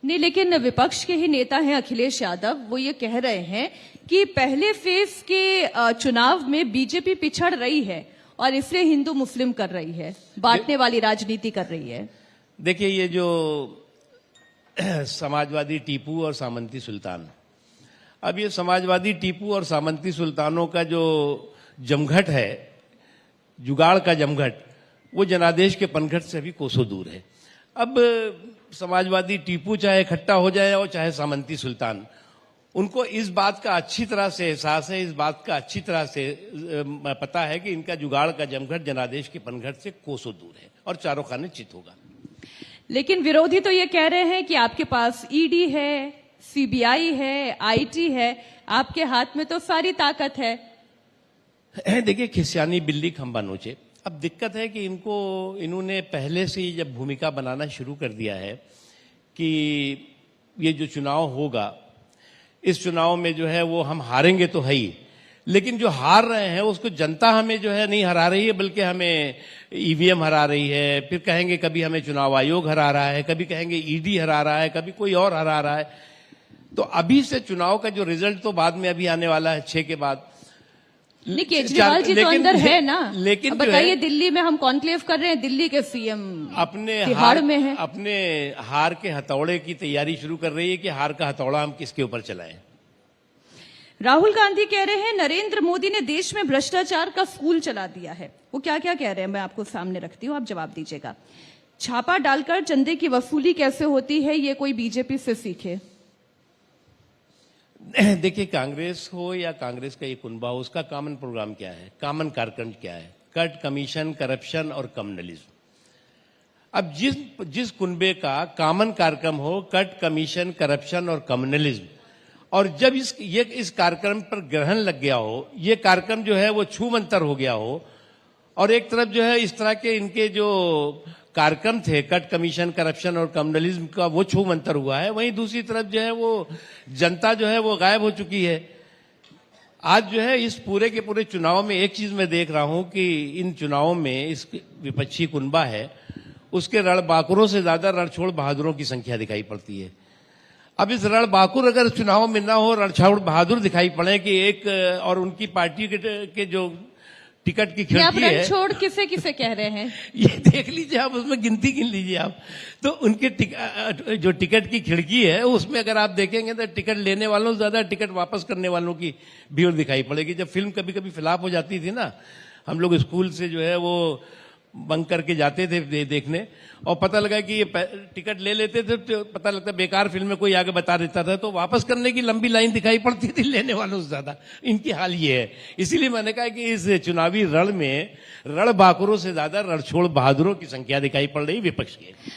नहीं, लेकिन विपक्ष के ही नेता हैं अखिलेश यादव, वो ये कह रहे हैं कि पहले फेज के चुनाव में बीजेपी पिछड़ रही है और इसलिए हिंदू मुस्लिम कर रही है, बांटने वाली राजनीति कर रही है। देखिए, ये जो समाजवादी टीपू और सामंती सुल्तान, अब ये समाजवादी टीपू और सामंती सुल्तानों का जो जमघट है, जुगाड़ का जमघट, वो जनादेश के पनघट से भी कोसों दूर है। अब समाजवादी टीपू चाहे इकट्ठा हो जाए और चाहे सामंती सुल्तान, उनको इस बात का अच्छी तरह से एहसास है, इस बात का अच्छी तरह से पता है कि इनका जुगाड़ का जमघट जनादेश के पनघट से कोसों दूर है और चारों खाने चित होगा। लेकिन विरोधी तो ये कह रहे हैं कि आपके पास ईडी है, सीबीआई है, आईटी है, आपके हाथ में तो सारी ताकत है। देखिए, खिसियानी बिल्ली खंबा नोचे। अब दिक्कत है कि इन्होंने पहले से ही जब भूमिका बनाना शुरू कर दिया है कि ये जो चुनाव होगा, इस चुनाव में जो है वो हम हारेंगे तो है ही, लेकिन जो हार रहे हैं उसको जनता हमें जो है नहीं हरा रही है, बल्कि हमें ईवीएम हरा रही है। फिर कहेंगे कभी हमें चुनाव आयोग हरा रहा है, कभी कहेंगे ईडी हरा रहा है, कभी कोई और हरा रहा है। तो अभी से चुनाव का जो रिजल्ट तो बाद में अभी आने वाला है 6 के बाद। नहीं, केजरीवाल जी तो अंदर है ना। लेकिन बताइए, दिल्ली में हम कॉन्क्लेव कर रहे हैं, दिल्ली के सीएम अपने तिहाड़ में है, अपने हार के हथौड़े की तैयारी शुरू कर रही है कि हार का हथौड़ा हम किसके ऊपर चलाएं। राहुल गांधी कह रहे हैं नरेंद्र मोदी ने देश में भ्रष्टाचार का स्कूल चला दिया है। वो क्या क्या कह रहे हैं, मैं आपको सामने रखती हूं, आप जवाब दीजिएगा। छापा डालकर चंदे की वसूली कैसे होती है, ये कोई बीजेपी से सीखे। देखिए, कांग्रेस हो या कांग्रेस का ये कुनबा हो, उसका कॉमन प्रोग्राम क्या है, कॉमन कार्यक्रम क्या है? कट, कमीशन, करप्शन और कम्युनलिज्म। अब जिस कुनबे का कॉमन कार्यक्रम हो कट, कमीशन, करप्शन और कम्युनलिज्म, और जब इस कार्यक्रम पर ग्रहण लग गया हो, ये कार्यक्रम जो है वो छूमंतर हो गया हो, और एक तरफ जो है इस तरह के इनके जो कार्यक्रम थे कट, कमीशन, करप्शन और कम्युनलिज्म का, वो छूमंतर हुआ है, वहीं दूसरी तरफ जो है वो जनता जो है वो गायब हो चुकी है। आज जो है इस पूरे के पूरे चुनाव में एक चीज मैं देख रहा हूं कि इन चुनावों में इस विपक्षी कुनबा है, उसके रणबांकुरों से ज्यादा रणछोड़ बहादुरों की संख्या दिखाई पड़ती है। अब इस रणबांकुर अगर चुनाव में ना हो, रणछोड़ बहादुर दिखाई पड़े कि एक, और उनकी पार्टी के जो टिकट की खिड़की है, रणछोड़ किसे किसे कह रहे हैं ये देख लीजिए आप, उसमें गिनती गिन लीजिए आप। तो उनके जो टिकट की खिड़की है उसमें अगर आप देखेंगे तो टिकट लेने वालों से ज्यादा टिकट वापस करने वालों की भीड़ दिखाई पड़ेगी। जब फिल्म कभी कभी फ्लॉप हो जाती थी ना, हम लोग स्कूल से जो है वो बंक करके जाते थे देखने, और पता लगा कि ये टिकट ले लेते थे तो पता लगता बेकार फिल्म में कोई आगे बता देता था, तो वापस करने की लंबी लाइन दिखाई पड़ती थी लेने वालों से ज्यादा। इनकी हाल ये है। इसीलिए मैंने कहा कि इस चुनावी रण में रणबांकुरों से ज्यादा रणछोड़ बहादुरों की संख्या दिखाई पड़ रही विपक्ष की।